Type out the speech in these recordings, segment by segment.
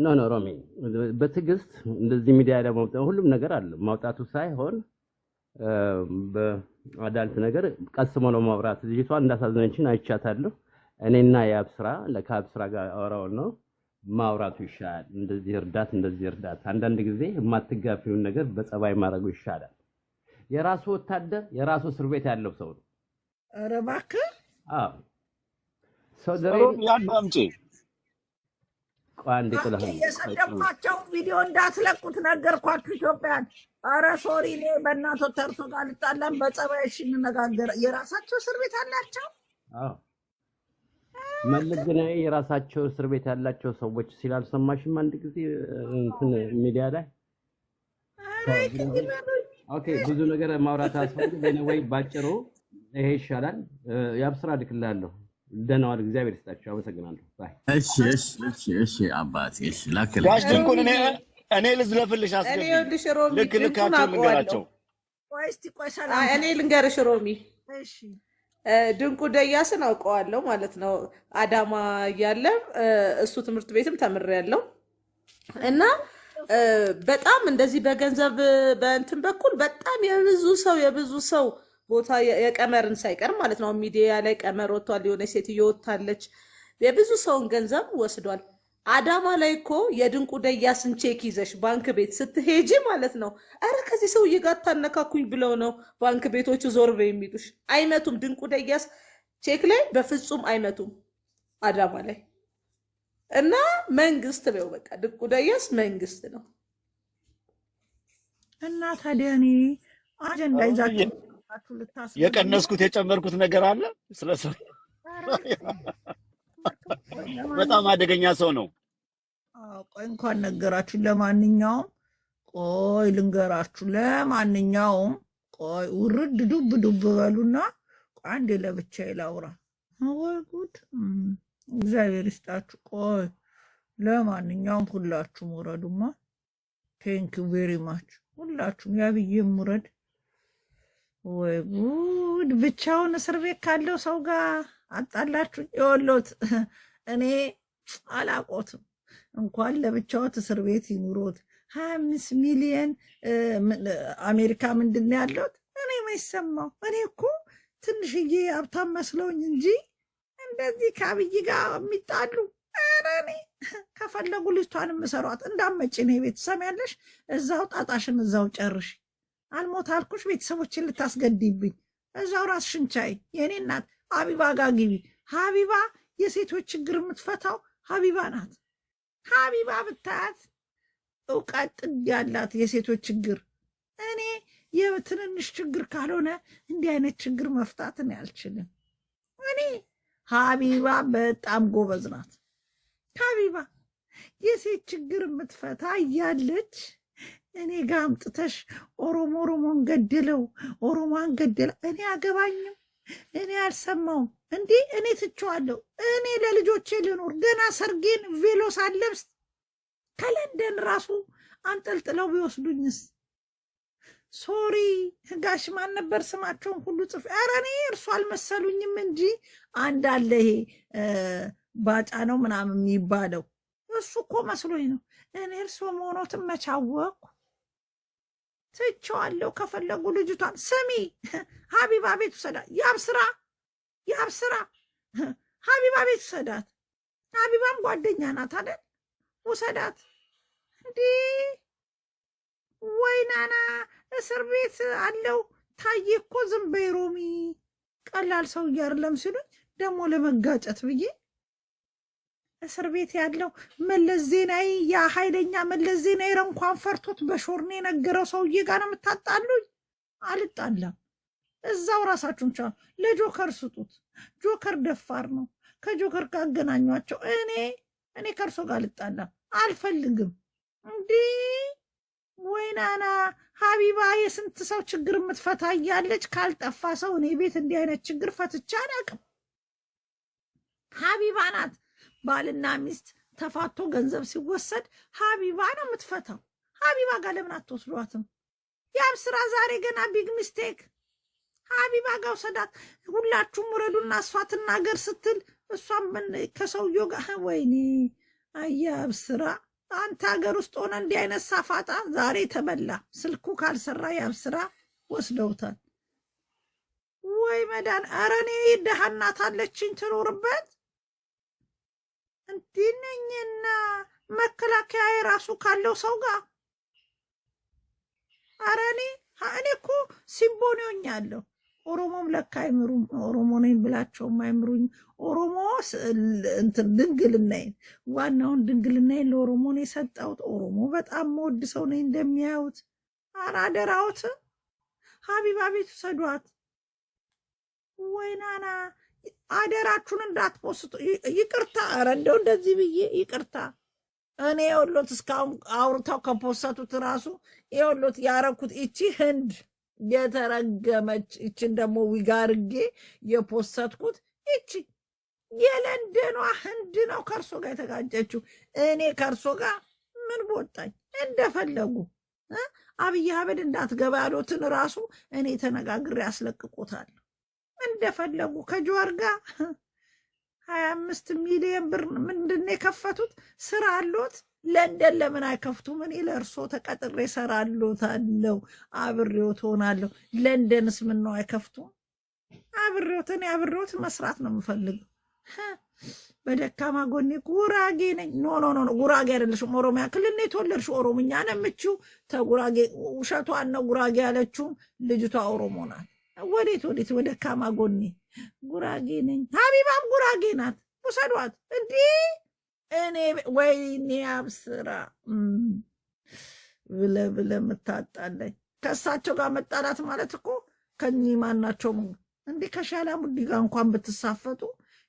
ኖ ኖ ሮሚ በትዕግስት እንደዚህ ሚዲያ ላይ ማውጣት ሁሉም ነገር አለ ማውጣቱ ሳይሆን በአዳልት ነገር ቀስሞ ነው ማውራት ልጅቷ እንዳሳዘነችን አይቻታለሁ እኔና ያብስራ ለካብስራ ጋር አወራው ነው ማውራቱ ይሻላል እንደዚህ እርዳት አንዳንድ ጊዜ የማትጋፊውን ነገር በጸባይ ማድረጉ ይሻላል የራሱ ወታደር የራሱ እስር ቤት ያለው ሰው ነው ኧረ እባክህ አዎ ሰው ደሬ ያዳምጪ ቋንዴ ጥለህ የሰደብኳቸው ቪዲዮ እንዳትለቁት ነገርኳችሁ ኢትዮጵያን ኧረ ሶሪ እኔ በእናቶ ተርሶ ጋር ልጣላም በጸባይ እሺ እንነጋገር የራሳቸው እስር ቤት አላቸው አዎ መልግናይ የራሳቸው እስር ቤት ያላቸው ሰዎች ሲላልሰማሽም አንድ ጊዜ እንትን ሚዲያ ላይ ኦኬ ብዙ ነገር ማውራት አስፈልግ ወይ ባጭሩ ይሄ ይሻላል ያብስራ ልክላለሁ ደናዋል እግዚአብሔር ይስጣችሁ አመሰግናለሁ ባይ እሺ አባቴ እሺ ላከለ ጋሽ ድንቁን እኔ ልዝለፍልሽ አስገቢ ልክ ልካቸው ልንገራቸው ቆይ ሰላም እኔ ልንገርሽ ሮሚ እሺ ድንቁ ደያስን አውቀዋለሁ ማለት ነው አዳማ እያለ እሱ ትምህርት ቤትም ተምሬያለሁ እና በጣም እንደዚህ በገንዘብ በእንትን በኩል በጣም የብዙ ሰው ቦታ የቀመርን ሳይቀር ማለት ነው ሚዲያ ላይ ቀመር ወጥቷል የሆነ ሴትዮ ወጣለች የብዙ ሰውን ገንዘብ ወስዷል አዳማ ላይ እኮ የድንቁ ደያስን ቼክ ይዘሽ ባንክ ቤት ስትሄጂ ማለት ነው አረ ከዚህ ሰውዬ ጋር ታነካኩኝ ብለው ነው ባንክ ቤቶቹ ዞር በይ የሚሉሽ አይመቱም ድንቁ ደያስ ቼክ ላይ በፍጹም አይመቱም አዳማ ላይ እና መንግስት ነው በቃ ድንቁ ደያስ መንግስት ነው እና ታዲያ እኔ አጀንዳ ይዛችሁ የቀነስኩት የጨመርኩት ነገር አለ ስለሰው በጣም አደገኛ ሰው ነው ቆይ እንኳን ነገራችሁ ለማንኛውም ቆይ ልንገራችሁ ለማንኛውም ቆይ ውርድ ዱብ በሉና አንዴ ለብቻዬ ላውራ ወይ ጉድ እግዚአብሔር ይስጣችሁ ቆይ ለማንኛውም ሁላችሁም ወረዱማ ቴንክ ዩ ቬሪ ማች ሁላችሁም ያብዬም ውረድ ወይ ጉድ ብቻውን እስር ቤት ካለው ሰው ጋር አጣላችሁ የወሎት እኔ አላቆትም እንኳን ለብቻውት እስር ቤት ይኑሮት 25 ሚሊዮን አሜሪካ ምንድነው ያለውት እኔ ማይሰማው እኔ እኮ ትንሽዬ ሀብታም መስለውኝ እንጂ እንደዚህ ካብይ ጋር የሚጣሉ እኔ ከፈለጉ ልጅቷን መሰሯት እንዳመጪ ነው ቤት ሰማያለሽ እዛው ጣጣሽን እዛው ጨርሽ አልሞት አልኩሽ ቤተሰቦችን ልታስገድይብኝ እዛው ራስሽን ቻይ የኔ እናት ሀቢባ ጋር ግቢ ሀቢባ የሴቶች ችግር የምትፈታው ሀቢባ ናት ሀቢባ ብታያት እውቀት ጥግ ያላት የሴቶች ችግር እኔ የትንንሽ ችግር ካልሆነ እንዲህ አይነት ችግር መፍታት እኔ አልችልም እኔ ሀቢባ በጣም ጎበዝ ናት ሀቢባ የሴት ችግር የምትፈታ እያለች እኔ ጋር አምጥተሽ ኦሮሞን ገደለው ኦሮሞን ገደለ እኔ አገባኝም እኔ አልሰማውም እንዴ እኔ ትቼዋለሁ እኔ ለልጆቼ ልኖር ገና ሰርጌን ቬሎ ሳለብስ ከለንደን ራሱ አንጠልጥለው ቢወስዱኝስ ሶሪ ጋሽ ማን ነበር ስማቸውን ሁሉ ጽፍ ኧረ እኔ እርሱ አልመሰሉኝም እንጂ አንድ አለ ይሄ ባጫ ነው ምናምን የሚባለው እሱ እኮ መስሎኝ ነው እኔ እርሱ መሆኖትን መቻወቅኩ ትቼዋለሁ ከፈለጉ ልጅቷን ስሚ ሀቢባ ቤት ውሰዳት ያብስራ ሀቢባ ቤት ውሰዳት ሀቢባም ጓደኛ ናት አይደል ውሰዳት እንዴ ወይናና እስር ቤት አለው ታዬ እኮ ዝም በይ ሮሚ ቀላል ሰው አይደለም ሲሉኝ ደግሞ ለመጋጨት ብዬ እስር ቤት ያለው መለስ ዜናዊ ያ ኃይለኛ መለስ ዜናዊ እንኳን ፈርቶት በሾርኔ የነገረው ሰውዬ ጋር ነው የምታጣሉኝ አልጣላም እዛው ራሳችሁን ቻው ለጆከር ስጡት ጆከር ደፋር ነው ከጆከር ጋር አገናኟቸው እኔ ከርሶ ጋር ልጣላ አልፈልግም እንዴ ወይናና ሀቢባ የስንት ሰው ችግር የምትፈታ እያለች ካልጠፋ ሰው እኔ ቤት እንዲህ አይነት ችግር ፈትቻ አላውቅም ሀቢባ ናት ባልና ሚስት ተፋቶ ገንዘብ ሲወሰድ ሀቢባ ነው የምትፈታው ሀቢባ ጋር ለምን አትወስዷትም ያም ስራ ዛሬ ገና ቢግ ሚስቴክ ሀቢባ ጋር ወሰዳት ሁላችሁም ወረዱና እሷ ትናገር ስትል እሷም ከሰውየው ጋር ወይኔ አያብ ስራ አንተ ሀገር ውስጥ ሆነ እንዲህ አይነት ሳፋጣ ዛሬ ተበላ። ስልኩ ካልሰራ ያብስራ ወስደውታል። ወይ መዳን! ኧረ እኔ ደሃ እናት አለችኝ ትኖርበት እንዲህ ነኝና መከላከያ የራሱ ካለው ሰው ጋር ኧረ እኔ እኮ ሲምቦኒ ሆኛለሁ። ኦሮሞም ለካ አይምሩም። ኦሮሞ ነኝ ብላቸውም አይምሩኝ። ኦሮሞ እንትን ድንግልናዬን ዋናውን ድንግልናዬን ለኦሮሞ ነው የሰጠሁት። ኦሮሞ በጣም መወድ ሰው ነኝ እንደሚያዩት። ኧረ አደራዎት ሀቢባ ቤት ውሰዷት። ወይናና አደራችሁን እንዳትፖስቱ። ይቅርታ፣ ኧረ እንደው እንደዚህ ብዬ ይቅርታ። እኔ የወሎት እስካሁን አውርተው ከፖሰቱት ራሱ የወሎት ያረኩት ይቺ ህንድ የተረገመች ይችን ደግሞ ዊጋርጌ የፖሰትኩት ይቺ የለንደኗ ህንድ ነው ከእርሶ ጋር የተጋጨችው። እኔ ከእርሶ ጋር ምን ቦጣኝ? እንደፈለጉ አብይ አህመድ እንዳትገባ ያሉትን ራሱ እኔ ተነጋግሬ ያስለቅቆታለሁ። እንደፈለጉ ከጀዋር ጋር 25 ሚሊዮን ብር ምንድን የከፈቱት? ስራ አሎት ለንደን ለምን አይከፍቱም? እኔ ለእርሶ ተቀጥሬ እሰራለታለሁ፣ አብሬዎት ሆናለሁ። ለንደንስ ምን ነው አይከፍቱም? አብሬዎት እኔ አብሬዎት መስራት ነው የምፈልገው። በደካማ ጎኔ ጉራጌ ነኝ። ኖ ጉራጌ አይደለሽም፣ ኦሮሚያ ክልል ነው የተወለድሽው። ኦሮምኛ ነው የምችው። ተጉራጌ ውሸቷን ነው ጉራጌ ያለችው። ልጅቷ ኦሮሞ ናት። ወዴት ወደካማ ጎኔ ጉራጌ ነኝ። ሀቢባም ጉራጌ ናት። ውሰዷት። እንዲህ እኔ ወይኔ አብስራ ብለ የምታጣለኝ ከእሳቸው ጋር መጣላት ማለት እኮ ከኚህ ማናቸው እንዲህ ከሻላሙዲ ጋር እንኳን ብትሳፈጡ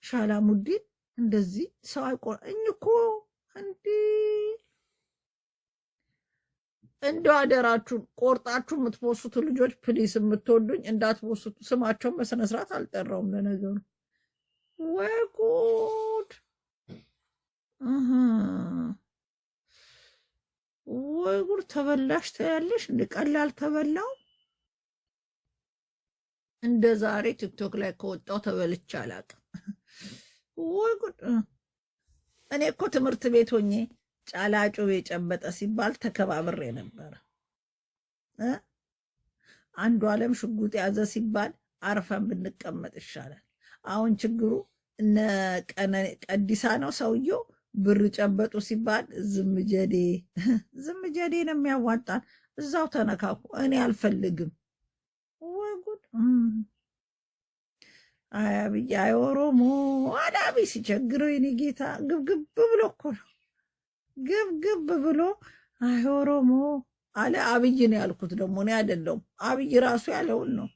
ሻላሙዲን እንደዚህ ሰው አይቆኝ እኮ እንዲህ እንደው አደራችሁን ቆርጣችሁ የምትፖስቱ ልጆች ፕሊስ፣ የምትወዱኝ እንዳትፖስቱ። ስማቸውን በስነስርዓት አልጠራውም ለነገሩ። ወይ ጉድ! ወይ ጉድ! ተበላሽ ታያለሽ። እንደ ቀላል ተበላው። እንደ ዛሬ ቲክቶክ ላይ ከወጣው ተበልቼ አላውቅም። ወይ ጉድ! እኔ እኮ ትምህርት ቤት ሆኜ ጫላጮ የጨበጠ ሲባል ተከባብሬ ነበረ። አንዱ ዓለም ሽጉጥ ያዘ ሲባል አርፈን ብንቀመጥ ይሻላል። አሁን ችግሩ እነ ቀዲሳ ነው ሰውየው። ብር ጨበጡ ሲባል ዝም ጀዴ ነው የሚያዋጣን። እዛው ተነካኩ። እኔ አልፈልግም። ወይ ጉድ! አይ አብይ፣ አይ ኦሮሞ አዳቢ ሲቸግረው የኔ ጌታ ግብግብ ብሎ እኮ ነው ግብግብ ብሎ አይ ኦሮሞ አለ። አብይ ነው ያልኩት ደግሞ እኔ አይደለሁም። አብይ ራሱ ያለውን ነው።